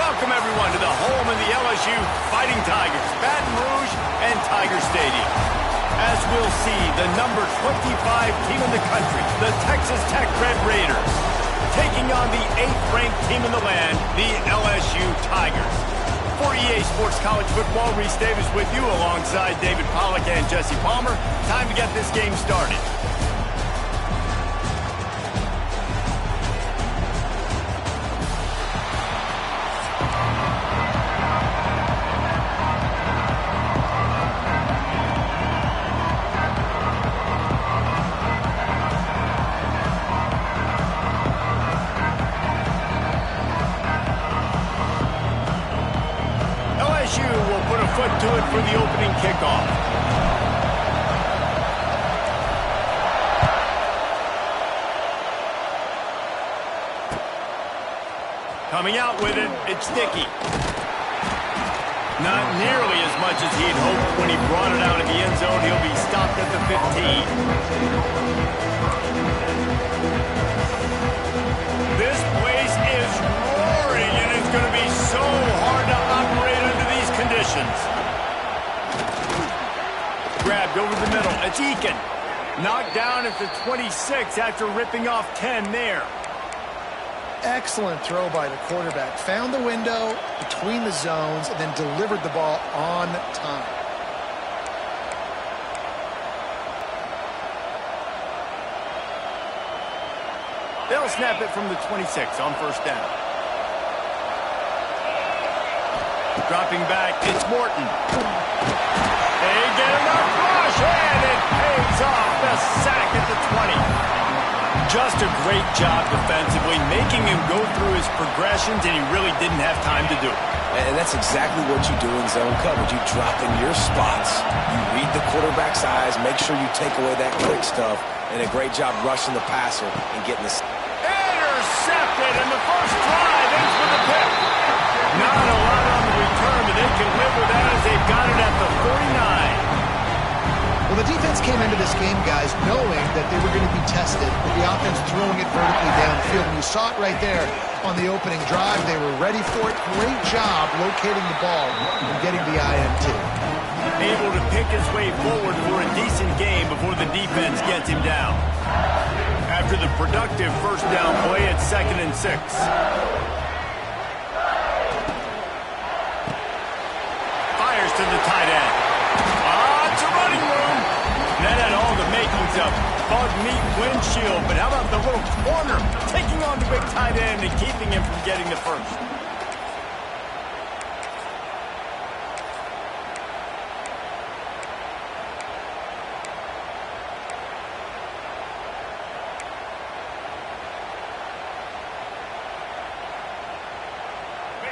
Welcome, everyone, to the home of the LSU Fighting Tigers, Baton Rouge and Tiger Stadium. As we'll see, the number 25 team in the country, the Texas Tech Red Raiders, taking on the 8th-ranked team in the land, the LSU Tigers. For EA Sports College Football, Reese Davis with you alongside David Pollack and Jesse Palmer. Time to get this game started. To it for the opening kickoff. Coming out with it, it's Dickey. Not nearly as much as he'd hoped when he brought it out of the end zone. He'll be stopped at the 15. This place is roaring, and it's going to be so hard to operate under these conditions. Grabbed over the middle. It's Eakin. Knocked down at the 26 after ripping off 10 there. Excellent throw by the quarterback. Found the window between the zones and then delivered the ball on time. They'll snap it from the 26 on first down. Dropping back, it's Morton. They get enough rush, and it pays off the sack at the 20. Just a great job defensively, making him go through his progressions, and he really didn't have time to do it. And that's exactly what you do in zone coverage. You drop in your spots, you read the quarterback's eyes, make sure you take away that quick stuff, and a great job rushing the passer and getting the... Intercepted, and the first drive ends with a pick. Not a lot on the return, but they can live with that as they've got it at the 49. Well, the defense came into this game, guys, knowing that they were going to be tested with the offense throwing it vertically downfield. And you saw it right there on the opening drive. They were ready for it. Great job locating the ball and getting the INT. Able to pick his way forward for a decent game before the defense gets him down. After the productive first down play, it's 2nd and 6. To the tight end. It's a running room. That had all the makings of bug meat windshield, but how about the little corner taking on the big tight end and keeping him from getting the first?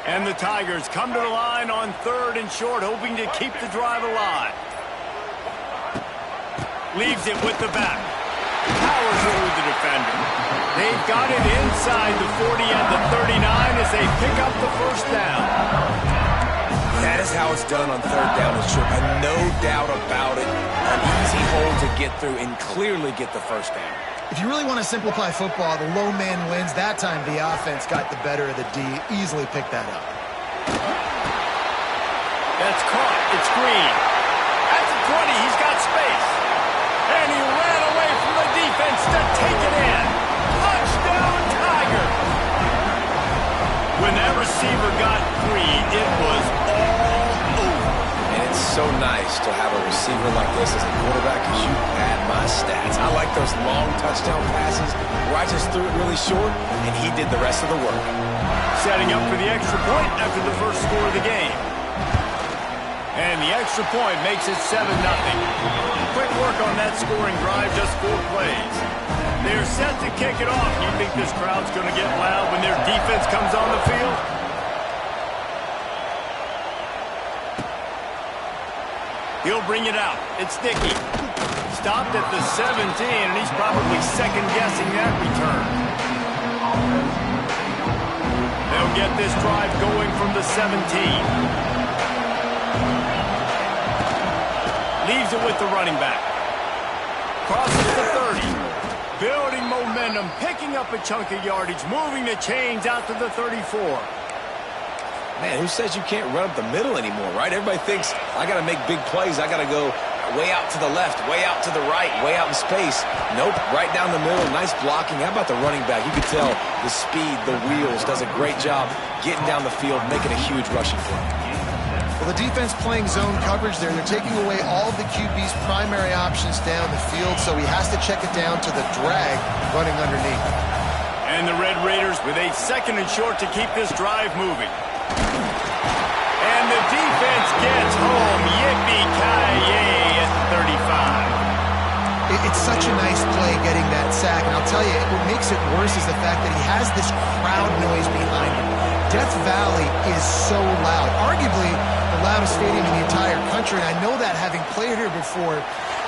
And the Tigers come to the line on 3rd and short, hoping to keep the drive alive. Leaves it with the back. Powers through the defender. They've got it inside the 40 and the 39 as they pick up the first down. That is how it's done on 3rd down and short. No doubt about it. An easy hole to get through and clearly get the first down. If you really want to simplify football, the low man wins. That time the offense got the better of the D. Easily picked that up. That's caught. It's Green. At the 20, he's got space. And he ran away from the defense to take it in. Touchdown, Tiger. When that receiver got free, it was all over. And it's so nice to have a receiver like this as a quarterback because you add my stats. I like those long touchdown passes where I just threw it really short and he did the rest of the work. Setting up for the extra point after the first score of the game. And the extra point makes it 7-0. Quick work on that scoring drive, just 4 plays. They're set to kick it off. You think this crowd's going to get loud when their defense comes on the field? He'll bring it out. It's Dickey. Stopped at the 17, and he's probably second-guessing that return. They'll get this drive going from the 17. Leaves it with the running back. Crosses the 30. Building momentum, picking up a chunk of yardage, moving the chains out to the 34. Man, who says you can't run up the middle anymore, right? Everybody thinks, I got to make big plays. I got to go way out to the left, way out to the right, way out in space. Nope, right down the middle. Nice blocking. How about the running back? You could tell the speed, the wheels, does a great job getting down the field, making a huge rushing play. Well, the defense playing zone coverage there. They're taking away all of the QB's primary options down the field, so he has to check it down to the drag running underneath. And the Red Raiders with a 2nd and short to keep this drive moving. And the defense gets home. Yippee-ki-yay at 35. It's such a nice play getting that sack, and I'll tell you, what makes it worse is the fact that he has this crowd noise behind him. Death Valley is so loud, arguably the loudest stadium in the entire country, and I know that having played here before.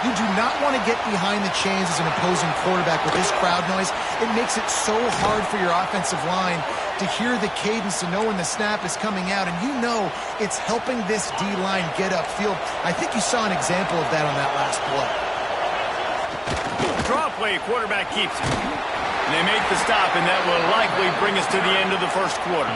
You do not want to get behind the chains as an opposing quarterback with this crowd noise. It makes it so hard for your offensive line to hear the cadence, to know when the snap is coming out, and you know it's helping this D-line get upfield. I think you saw an example of that on that last play. Draw play, quarterback keeps it. And they make the stop, and that will likely bring us to the end of the first quarter.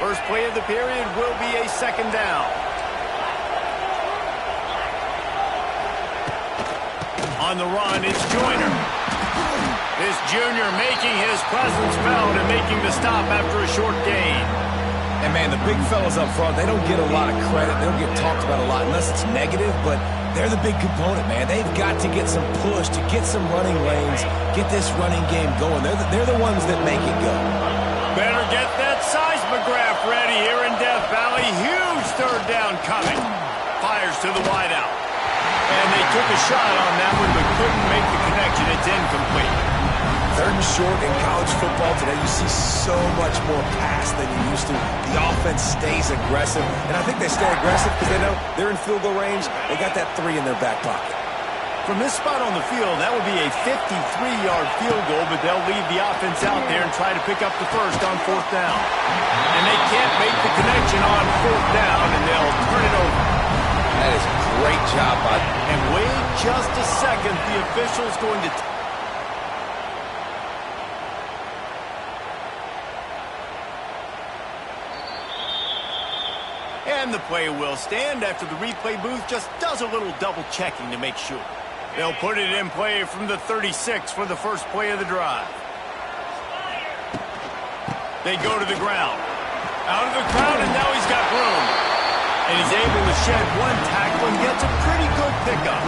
First play of the period will be a 2nd down. On the run, it's Joyner. This junior making his presence felt and making the stop after a short gain. And, man, the big fellas up front, they don't get a lot of credit. They don't get talked about a lot unless it's negative, but they're the big component, man. They've got to get some push, to get some running lanes, get this running game going. They're the ones that make it go. Better get that seismograph ready here in Death Valley. Huge 3rd down coming. Fires to the wideout. And they took a shot on that one, but couldn't make the connection. It's incomplete. 3rd and short in college football today. You see so much more pass than you used to. The offense stays aggressive, and I think they stay aggressive because they know they're in field goal range. They got that 3 in their back pocket. From this spot on the field, that would be a 53-yard field goal, but they'll leave the offense out there and try to pick up the first on 4th down. And they can't make the connection on 4th down, and they'll turn it over. That is a great job by them. And wait just a second. The official's going to... And the play will stand after the replay booth just does a little double checking to make sure. They'll put it in play from the 36 for the first play of the drive. They go to the ground. Out of the crowd, and now he's got room. And he's able to shed one tackle and gets a pretty good pickup.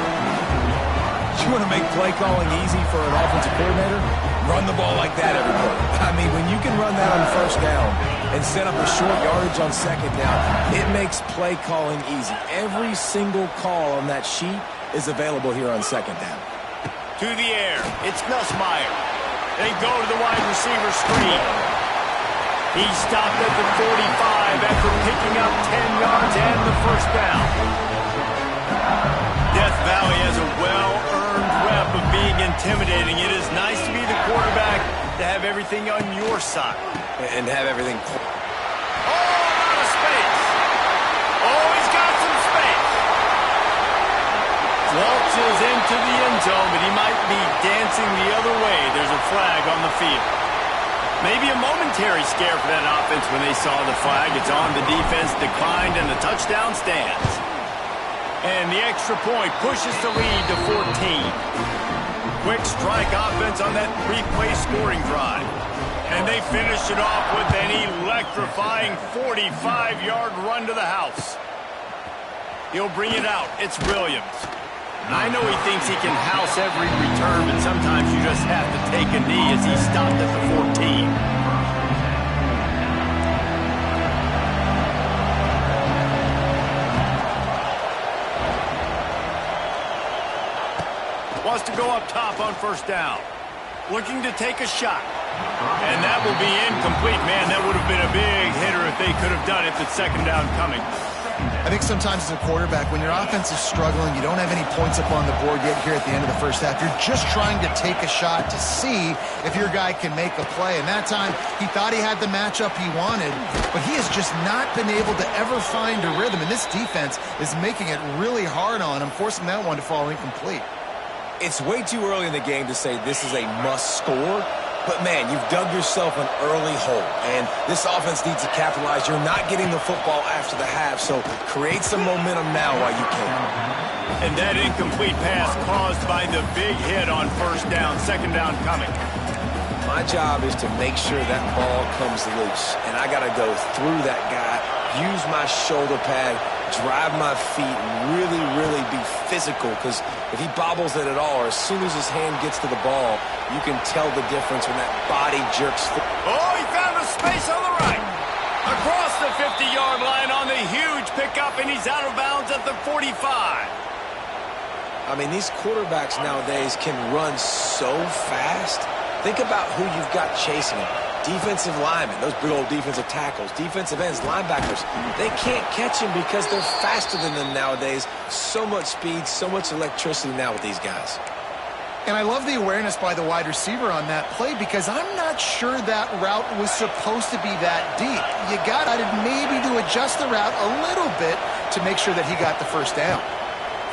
You want to make play calling easy for an offensive coordinator? Run the ball like that, everybody. I mean, when you can run that on 1st down and set up a short yardage on 2nd down, it makes play calling easy. Every single call on that sheet is available here on 2nd down. To the air, it's Nussmeier. They go to the wide receiver screen. He stopped at the 45 after picking up 10 yards and the 1st down. Death Valley has a well-earned rep of being intimidating. It is nice to be the quarterback, to have everything on your side. And have everything... Oh, out of space. Oh, he's got some space. Waltzes into the end zone, but he might be dancing the other way. There's a flag on the field. Maybe a momentary scare for that offense when they saw the flag. It's on, the defense declined, and the touchdown stands. And the extra point pushes the lead to 14. Quick strike offense on that replay scoring drive. And they finish it off with an electrifying 45-yard run to the house. He'll bring it out. It's Williams. I know he thinks he can house every return, but sometimes you just have to take a knee as he stopped at the 14. Wants to go up top on 1st down. Looking to take a shot. And that will be incomplete. Man, that would have been a big hitter if they could have done it. The 2nd down coming. I think sometimes as a quarterback, when your offense is struggling, you don't have any points up on the board yet here at the end of the first half. You're just trying to take a shot to see if your guy can make a play. And that time, he thought he had the matchup he wanted, but he has just not been able to ever find a rhythm. And this defense is making it really hard on him, forcing that one to fall incomplete. It's way too early in the game to say this is a must score. But, man, you've dug yourself an early hole, and this offense needs to capitalize. You're not getting the football after the half, so create some momentum now while you can. And that incomplete pass caused by the big hit on first down, second down coming. My job is to make sure that ball comes loose, and I got to go through that guy, use my shoulder pad, drive my feet, and really be physical, because if he bobbles it at all, or as soon as his hand gets to the ball, you can tell the difference when that body jerks. Oh, he found a space on the right. Across the 50-yard line on the huge pickup, and he's out of bounds at the 45. I mean, these quarterbacks nowadays can run so fast. Think about who you've got chasing him. Defensive linemen, those big old defensive tackles, defensive ends, linebackers, they can't catch him because they're faster than them nowadays. So much speed, so much electricity now with these guys. And I love the awareness by the wide receiver on that play, because I'm not sure that route was supposed to be that deep. You got maybe to adjust the route a little bit to make sure that he got the first down.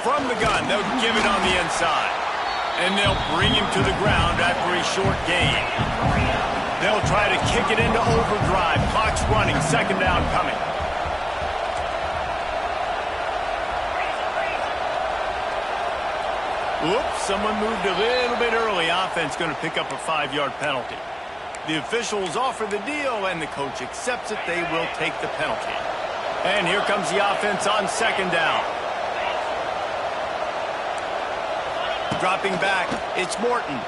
From the gun, they'll give it on the inside. And they'll bring him to the ground after a short gain. They'll try to kick it into overdrive. Clock's running, second down coming. Oops, someone moved a little bit early. Offense going to pick up a 5-yard penalty. The officials offer the deal, and the coach accepts it. They will take the penalty. And here comes the offense on second down. Dropping back, it's Morton.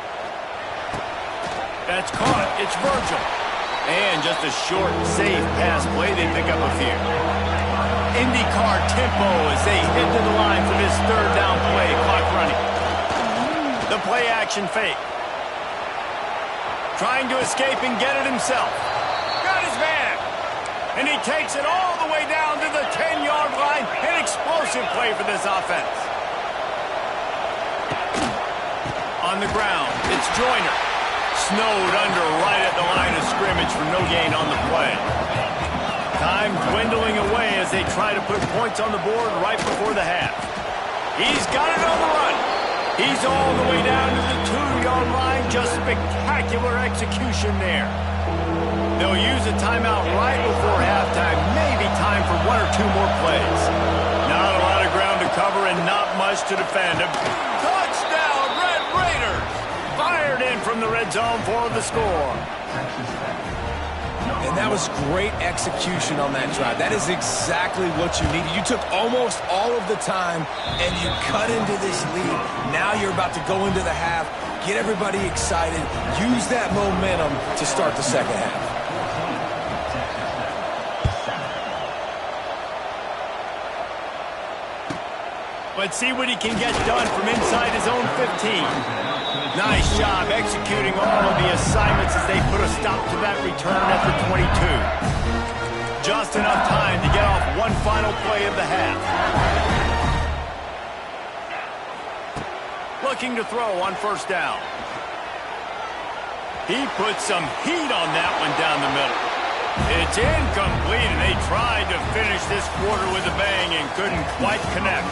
That's caught. It's Virgil. And just a short, safe pass play. They pick up a few. IndyCar tempo as they head to the line for this third down play. Clock running. The play action fake. Trying to escape and get it himself. Got his man. And he takes it all the way down to the 10-yard line. An explosive play for this offense. On the ground, it's Joyner. Snowed under right at the line of scrimmage for no gain on the play. Time dwindling away as they try to put points on the board right before the half. He's got it on the run. He's all the way down to the 2-yard line. Just spectacular execution there. They'll use a timeout right before halftime. Maybe time for 1 or 2 more plays. Not a lot of ground to cover and not much to defend. Touchdown, Red Raiders! Fired in from the red zone for the score. And that was great execution on that drive. That is exactly what you needed. You took almost all of the time, and you cut into this lead. Now you're about to go into the half, get everybody excited, use that momentum to start the second half. Let's see what he can get done from inside his own 15. Nice job executing all of the assignments as they put a stop to that return at the 22. Just enough time to get off one final play of the half. Looking to throw on first down. He put some heat on that one down the middle. It's incomplete, and they tried to finish this quarter with a bang and couldn't quite connect.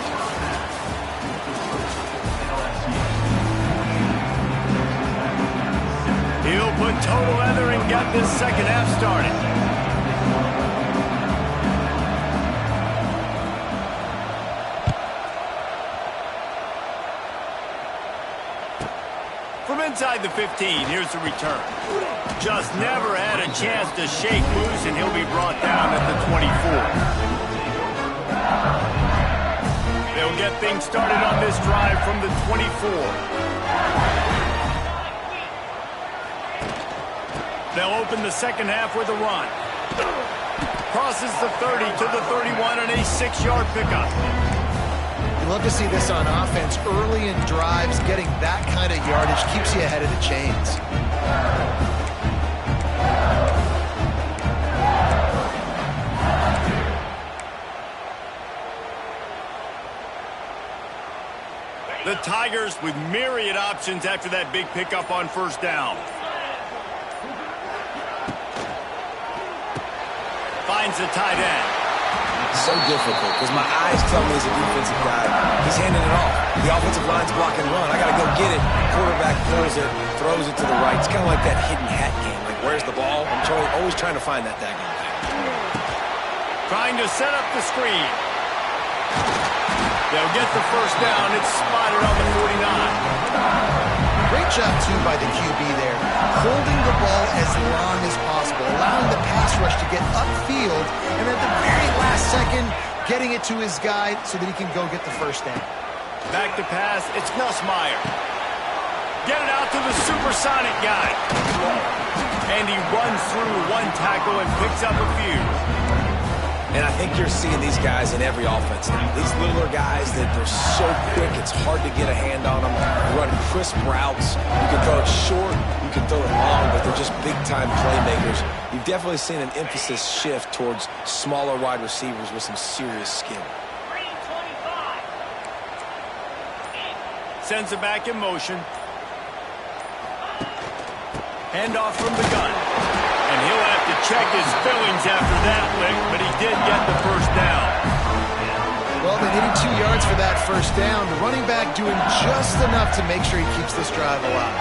He'll put total leather and get this second half started. From inside the 15, here's the return. Just never had a chance to shake loose, and he'll be brought down at the 24. They'll get things started on this drive from the 24. They'll open the second half with a run. Crosses the 30 to the 31 and a 6-yard pickup. You love to see this on offense. Early in drives, getting that kind of yardage keeps you ahead of the chains. Tigers with myriad options after that big pickup on first down. Finds the tight end. So difficult because my eyes tell me as a defensive guy, he's handing it off. The offensive line's blocking run. I got to go get it. Quarterback pulls it, throws it to the right. It's kind of like that hidden hat game. Like, where's the ball? I'm always trying to find that daggone thing. Trying to set up the screen. They'll get the first down. It's spotted on the 49. Great job, too, by the QB there. Holding the ball as long as possible, allowing the pass rush to get upfield, and at the very last second, getting it to his guy so that he can go get the first down. Back to pass. It's Nussmeier. Get it out to the supersonic guy. And he runs through one tackle and picks up a few. And I think you're seeing these guys in every offense now. These littler guys that they're so quick, it's hard to get a hand on them. Running crisp routes. You can throw it short, you can throw it long, but they're just big-time playmakers. You've definitely seen an emphasis shift towards smaller wide receivers with some serious skill. Sends it back in motion. Handoff from the gun. And he'll have to check his fillings after that lick, but he did get the first down. Well, they needed 2 yards for that first down. The running back doing just enough to make sure he keeps this drive alive.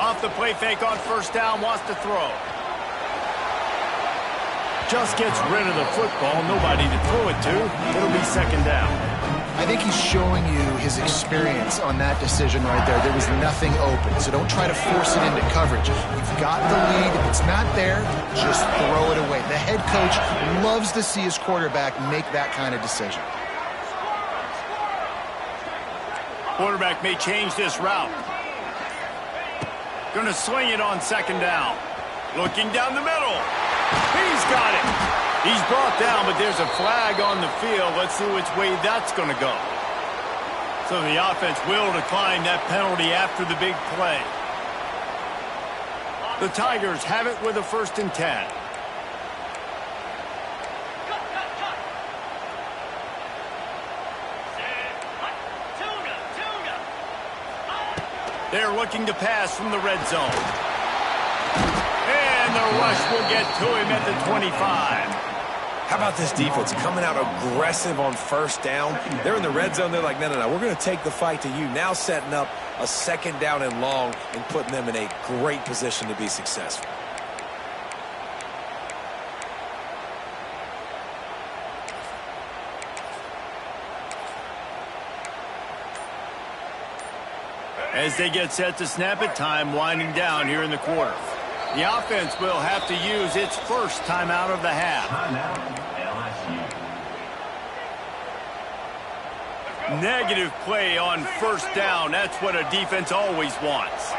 Off the play fake on first down, wants to throw. Just gets rid of the football, nobody to throw it to. It'll be second down. I think he's showing you his experience on that decision right there. There was nothing open, so don't try to force it into coverage. You've got the lead. If it's not there, just throw it away. The head coach loves to see his quarterback make that kind of decision. Quarterback may change this route. Going to swing it on second down. Looking down the middle. He's got it. He's brought down, but there's a flag on the field. Let's see which way that's going to go. So the offense will decline that penalty after the big play. The Tigers have it with a 1st and 10. They're looking to pass from the red zone. And the rush will get to him at the 25. How about this defense coming out aggressive on first down? They're in the red zone. They're like, no, we're going to take the fight to you. Now setting up a second down and long and putting them in a great position to be successful. As they get set to snap it, time winding down here in the quarter. The offense will have to use its first timeout of the half. Negative play on first down. That's what a defense always wants.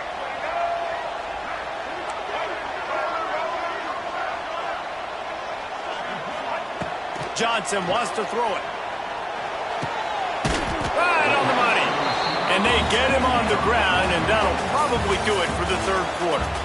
Johnson wants to throw it. Right on the money. And they get him on the ground, and that'll probably do it for the third quarter.